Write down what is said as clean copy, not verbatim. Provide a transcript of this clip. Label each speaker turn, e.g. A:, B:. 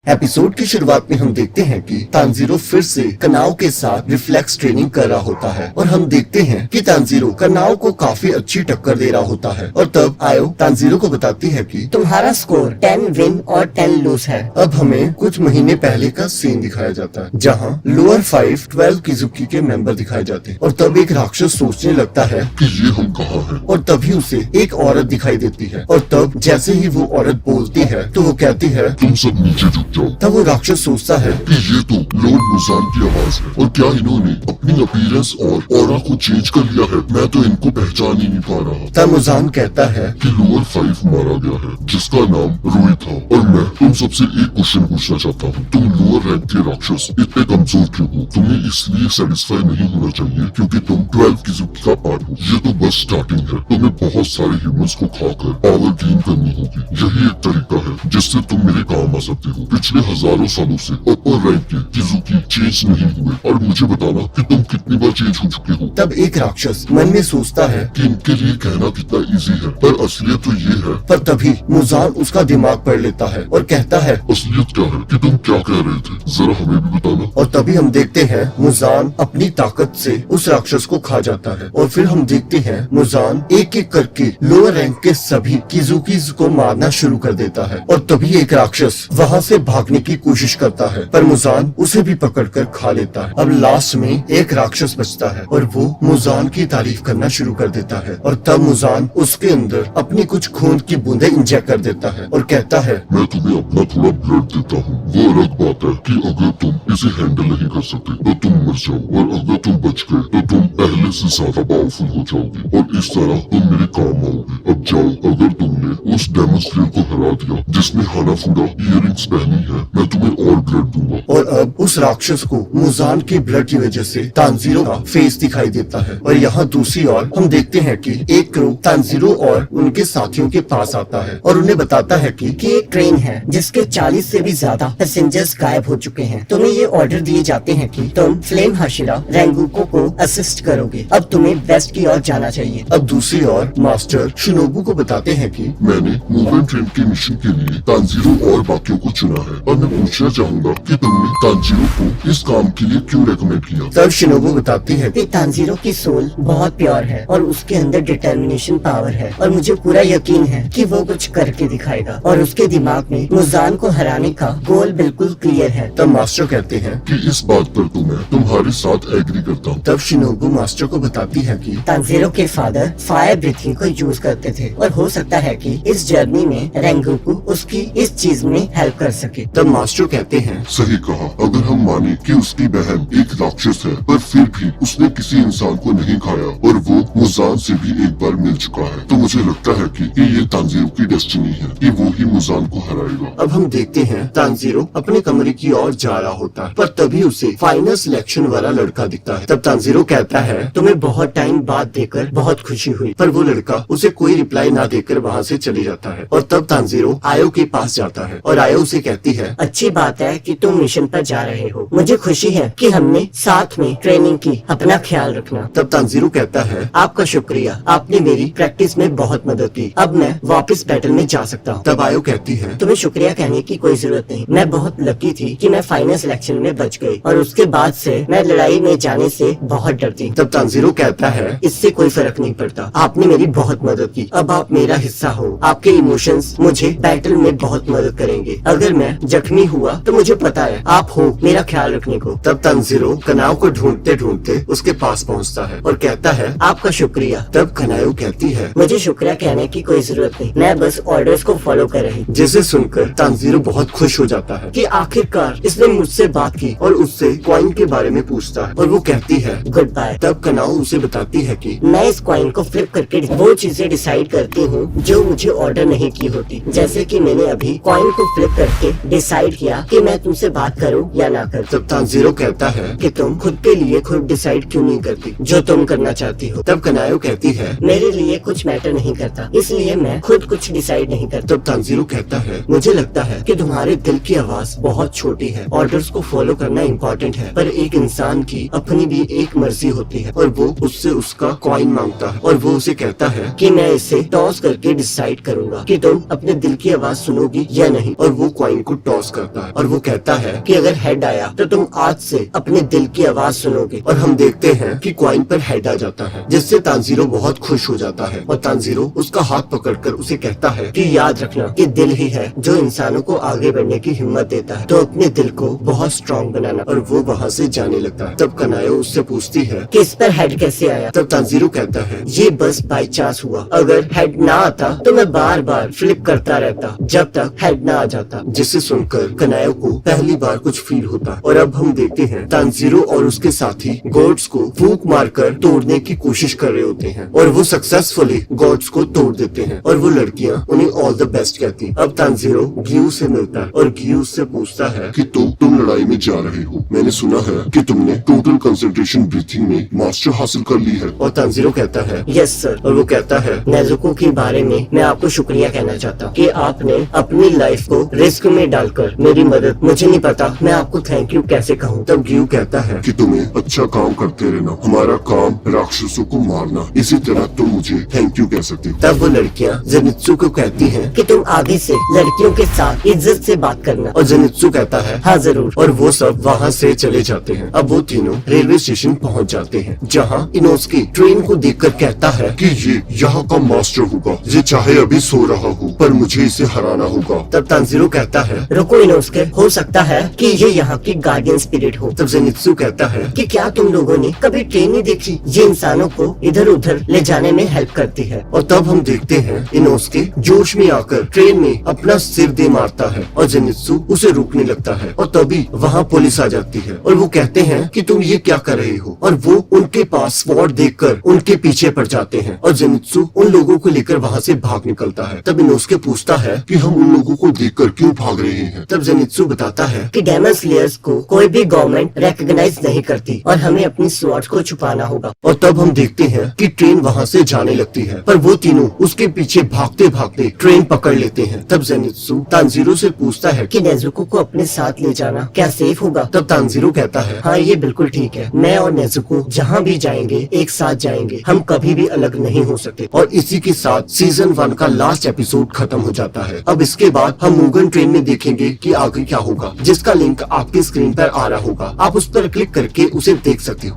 A: Episode की शुरुआत में हम देखते हैं कि तानजीरो फिर से कनाओ के साथ रिफ्लेक्स ट्रेनिंग कर रहा होता है और हम देखते हैं कि तानजीरो कनाओ को काफी अच्छी टक्कर दे रहा होता है और तब आयो तानजीरो को बताती है कि
B: तुम्हारा स्कोर 10 विन और 10 लूज है।
A: अब हमें कुछ महीने पहले का सीन दिखाया जाता है जहाँ लोअर 5 12 किजुकी के मेंबर दिखाए जाते हैं और तब एक राक्षस सोचने लगता है
C: कि ये हम कहाँ हैं?
A: और तभी उसे एक औरत दिखाई देती है और तब जैसे ही वो औरत बोलती है तो वो कहती है
C: तुम सब नीचे झुक जाओ।
A: तब वो राक्षस सोचता है
C: कि ये तो लॉर्ड मुजान की आवाज है और क्या इन्होंने अपनी अपीयरेंस और ऑरा को चेंज कर लिया है? मैं तो इनको पहचान ही नहीं पा रहा।
A: तब मुजान कहता है
C: कि लोअर 5 मारा गया है जिसका नाम रोई था और मैं तुम सबसे एक क्वेश्चन पूछना चाहता हूँ, तुम लोअर रैंक के राक्षस इतने कमजोर क्यों हो? तुम्हें इसलिए सेटिस्फाई नहीं होना चाहिए क्योंकि तुम 12 किजुकी का पार्ट हो। ये तो बस स्टार्टिंग है, तुम्हें बहुत सारे ह्यूमंस को खाकर पावर गेन करनी होगी। यही एक तरीका है जिससे तुम मेरे काम आ सकते हो। पिछले हजारों सालों से अपर रैंक के किजुकी चेंज नहीं हुए और मुझे बताना कि तुम कितनी बार चेंज हो चुके हो।
A: तब एक राक्षस मन में सोचता है
C: कि इनके लिए कहना कितना इजी है, पर असलियत तो ये है।
A: पर तभी मुजान उसका दिमाग पढ़ लेता है और कहता है
C: असलियत क्या है कि तुम क्या कह रहे थे, जरा हमें भी बताना।
A: और तभी हम देखते हैं मुजान अपनी ताकत से उस राक्षस को खा जाता है और फिर हम देखते हैं मुजान एक एक करके लोअर रैंक के सभी किजुकीज को मारना शुरू कर देता है और तभी एक राक्षस वहाँ से भागने की कोशिश करता है पर मुजान उसे भी पकड़कर खा लेता है। अब लास्ट में एक राक्षस बचता है और वो मुजान की तारीफ करना शुरू कर देता है और तब मुजान उसके अंदर अपनी कुछ खून की बूंदें इंजेक्ट कर देता है और कहता है
C: मैं तुम्हें अपना थोड़ा ब्लड देता हूँ। वो अलग बात है कि अगर तुम इसे हैंडल नहीं कर सकते तो तुम मर जाओ और अगर तुम बच गए तो तुम पहले से ज्यादा पावरफुल हो जाओगे और इस तरह तुम मेरे काम आओगे। अब जाओ, अगर तुमने उस डेमोस्ट्रेट को हरा दिया जिसने हानाफुड़ा इयररिंग्स पहनी है, मैं तुम्हें और ब्लड दूंगा।
A: और अब उस राक्षस को मुजान के ब्लड की वजह से तानजीरो का फेस दिखाई देता है और यहाँ दूसरी ओर हम देखते हैं कि एक क्रू तानजीरो और उनके साथियों के पास आता है और उन्हें बताता है कि
B: एक ट्रेन है जिसके 40 से भी ज्यादा पैसेंजर्स गायब हो चुके हैं। तुम्हें ये ऑर्डर दिए जाते हैं कि तुम फ्लेम हाशिरा रेंगुको को असिस्ट करोगे। अब तुम्हें वेस्ट की ओर जाना चाहिए।
A: अब दूसरी ओर मास्टर शिनोबू को बताते हैं कि
C: मैंने मूवमेंट ट्रेन के मिशन के लिए तानजीरो और बाकियों को चुना है और मैं पूछना चाहूंगा कि तुमने तानजीरो को इस काम के लिए क्यों रेकमेंड किया?
A: तब शिनोबू बताती है
B: कि तानजीरो की सोल बहुत प्योर है और उसके अंदर डिटर्मिनेशन पावर है और मुझे पूरा यकीन है कि वो कुछ करके दिखाएगा और उसके दिमाग में मुजान को हराने का गोल बिल्कुल क्लियर है।
A: तब मास्टर कहते हैं
C: कि इस बात पर तो मैं तुम्हारे साथ एग्री करता हूँ।
A: तब शिनोबू मास्टर को बताती है कि
B: तानजीरो के फादर फायर ब्रीथिंग को यूज करते थे और हो सकता है कि इस जर्नी में रेंगुकू उसकी इस चीज में हेल्प कर सके।
A: तब मास्टर कहते हैं
C: सही कहा। अगर हम माने कि उसकी बहन एक राक्षस है पर फिर भी उसने किसी इंसान को नहीं खाया और वो मुजान से भी एक बार मिल चुका है, तो मुझे लगता है कि ये तानजीरो की डेस्टिनी है कि वो ही मुजान को हराएगा।
A: अब हम देखते हैं तानजीरो अपने कमरे की ओर जा रहा होता है पर तभी उसे फाइनल सिलेक्शन वाला लड़का दिखता है। तब तानजीरो कहता है तुम्हें बहुत टाइम बाद देखकर बहुत खुशी हुई, पर वो लड़का उसे कोई रिप्लाई ना देकर वहाँ से चले जाता है और तब तानजीरो आयो के पास जाता है और आयो उसे कहती है
B: अच्छी बात है कि तुम मिशन पर जा रहे हो। मुझे खुशी है कि हमने साथ में ट्रेनिंग की। अपना ख्याल रखना।
A: तब तानजीरो कहता है
B: आपका शुक्रिया, आपने मेरी प्रैक्टिस में बहुत मदद की। अब मैं वापस बैटल में जा सकता हूँ।
A: तब आयो कहती है
B: तुम्हें शुक्रिया कहने की कोई जरूरत नहीं। मैं बहुत लकी थी कि मैं फाइनल सिलेक्शन में बच गई और उसके बाद से मैं लड़ाई में जाने से बहुत डरती।
A: तब तानजीरो कहता है
B: इससे कोई फर्क नहीं पड़ता, आपने मेरी बहुत मदद की। अब आप मेरा हिस्सा हो। आपके इमोशंस मुझे बैटल में बहुत मदद करेंगे। अगर मैं जख्मी हुआ तो मुझे पता है आप हो मेरा ख्याल रखने को।
A: तब तानजीरो कनाओ को ढूंढते ढूंढते उसके पास पहुंचता है और कहता है
B: आपका शुक्रिया।
A: तब कनायो कहती है
B: मुझे शुक्रिया कहने की कोई जरूरत नहीं, मैं बस ऑर्डर्स को फॉलो कर रही।
A: जिसे सुनकर तानजीरो बहुत खुश हो जाता है
B: कि आखिरकार इसने मुझसे बात की
A: और उससे कॉइन के बारे में पूछता है और वो कहती है
B: गुड बाय।
A: तब कनाओ उसे बताती है कि
B: मैं इस कॉइन को फ्लिप करके वो चीजें डिसाइड करती हूँ जो मुझे ऑर्डर नहीं की होती। जैसे कि मैंने अभी कॉइन को फ्लिप करके डिसाइड किया कि मैं तुमसे बात करूँ या ना करूँ।
A: तब तानजीरो कहता है
B: कि तुम खुद के लिए खुद डिसाइड क्यों नहीं करती जो तुम करना चाहती हो।
A: तब कनायो कहती है
B: मेरे लिए कुछ मैटर नहीं करता, इसलिए मैं खुद कुछ डिसाइड नहीं करता।
A: तब तानजीरो कहता है मुझे लगता है कि तुम्हारे दिल की आवाज बहुत छोटी है। ऑर्डर्स को फॉलो करना इम्पोर्टेंट है, पर एक इंसान की अपनी भी एक मर्जी होती है और वो उससे उसका कॉइन मांगता है और वो उसे कहता है
B: कि मैं इसे टॉस करके डिसाइड करूंगा कि तुम अपने दिल की आवाज सुनोगी या नहीं और वो कॉइन को
A: टॉस करता है और वो कहता है
B: कि अगर हेड आया तो तुम आज से अपने दिल की आवाज सुनोगे।
A: और हम देखते हैं कि क्वाइन पर हेड आ जाता है, जिससे तानजीरो बहुत खुश हो जाता है और तानजीरो उसका हाथ पकड़कर उसे कहता है
B: कि याद रखना कि दिल ही है जो इंसानों को आगे बढ़ने की हिम्मत देता है, तो अपने दिल को बहुत स्ट्रॉन्ग बनाना।
A: और वो वहाँ से जाने लगता है। तब कनायो उससे पूछती है
B: कि इस पर हेड कैसे आया।
A: तब तानजीरो कहता है
B: ये बस बाई चांस हुआ, अगर हेड ना आता तो मैं बार बार फ्लिप करता रहता जब तक हेड ना आ जाता।
A: जिसे सुनकर कनायो को पहली बार कुछ फील होता। और अब हम देखते हैं तानजीरो और उसके साथी गॉड्स को फूंक मारकर तोड़ने की कोशिश कर रहे होते हैं और वो सक्सेसफुली गॉड्स को तोड़ देते हैं और वो लड़कियां उन्हें ऑल द बेस्ट कहती। अब तानजीरो ग्यू से मिलता है और ग्यू उससे पूछता है
C: कि तुम लड़ाई में जा रहे हो। मैंने सुना है कि तुमने टोटल कंसंट्रेशन ब्रीथिंग में मास्टर हासिल कर ली है।
A: और तानजीरो कहता है
B: यस सर।
A: और वो कहता है
B: नेजुको के बारे में मैं आपको शुक्रिया कहना चाहता हूँ कि आपने अपनी लाइफ को रिस्क में डालकर मेरी मदद, मुझे नहीं पता मैं आपको थैंक यू कैसे कहूँ।
A: तब ग्यू कहता है
C: कि तुम्हें अच्छा काम करते रहना, हमारा काम राक्षसों को मारना, इसी तरह तुम मुझे थैंक यू कह सकते हो।
A: तब वो लड़कियां जेनित्सु को कहती हैं
B: कि तुम आगे से लड़कियों के साथ इज्जत से बात करना।
A: और जेनित्सु कहता है
B: हाँ जरूर।
A: और वो सब वहाँ से चले जाते हैं। अब वो तीनों रेलवे स्टेशन पहुँच जाते हैं, जहाँ इनोस्की ट्रेन को देखकर कहता है
C: कि ये यहाँ का मास्टर होगा, ये चाहे अभी सो रहा हो पर मुझे इसे हराना होगा।
A: तब तानजीरो कहता है
B: रुको इनोस्के, हो सकता है कि ये यहाँ की गार्डियन स्पिरिट हो।
A: तब जेनित्सु कहता है
B: कि क्या तुम लोगों ने कभी ट्रेन नहीं देखी? ये इंसानों को इधर उधर ले जाने में हेल्प करती है।
A: और तब हम देखते हैं इनोस्के जोश में आकर ट्रेन में अपना सिर दे मारता है और जेनित्सु उसे रोकने लगता है। और तभी वहाँ पुलिस आ जाती है और वो कहते हैं कि तुम ये क्या कर रहे हो। और वो उनके पास स्वॉर्ड देखकर उनके पीछे पड़ जाते हैं और जेनित्सु उन लोगों को लेकर वहाँ से भाग निकलता है। तब इनोस्के पूछता है
C: कि हम उन लोगों को देखकर क्यों भाग रहे हैं।
A: तब जेनित्सु बताता है
B: कि डेमन स्लेयर्स को कोई भी गवर्नमेंट रेकग्नाइज नहीं करती और हमें अपनी स्वॉर्ड्स को छुपाना होगा।
A: और तब हम देखते हैं कि ट्रेन वहाँ से जाने लगती है, पर वो तीनों उसके पीछे भागते भागते ट्रेन पकड़ लेते हैं। तब जेनित्सु तानजीरो से पूछता है
B: कि नेजुको को अपने साथ ले जाना क्या सेफ होगा?
A: तब तानजीरो कहता है
B: हाँ ये बिल्कुल ठीक है, मैं और नेजुको जहाँ भी जाएंगे एक साथ जाएंगे, हम कभी भी अलग नहीं हो सकते।
A: और इसी के साथ सीजन 1 का लास्ट एपिसोड खत्म हो जाता है। अब इसके बाद हम मुगन ट्रेन में देखेंगे कि आगे क्या होगा, जिसका लिंक आपकी स्क्रीन पर आ रहा होगा। आप उस पर क्लिक करके उसे देख सकते हो।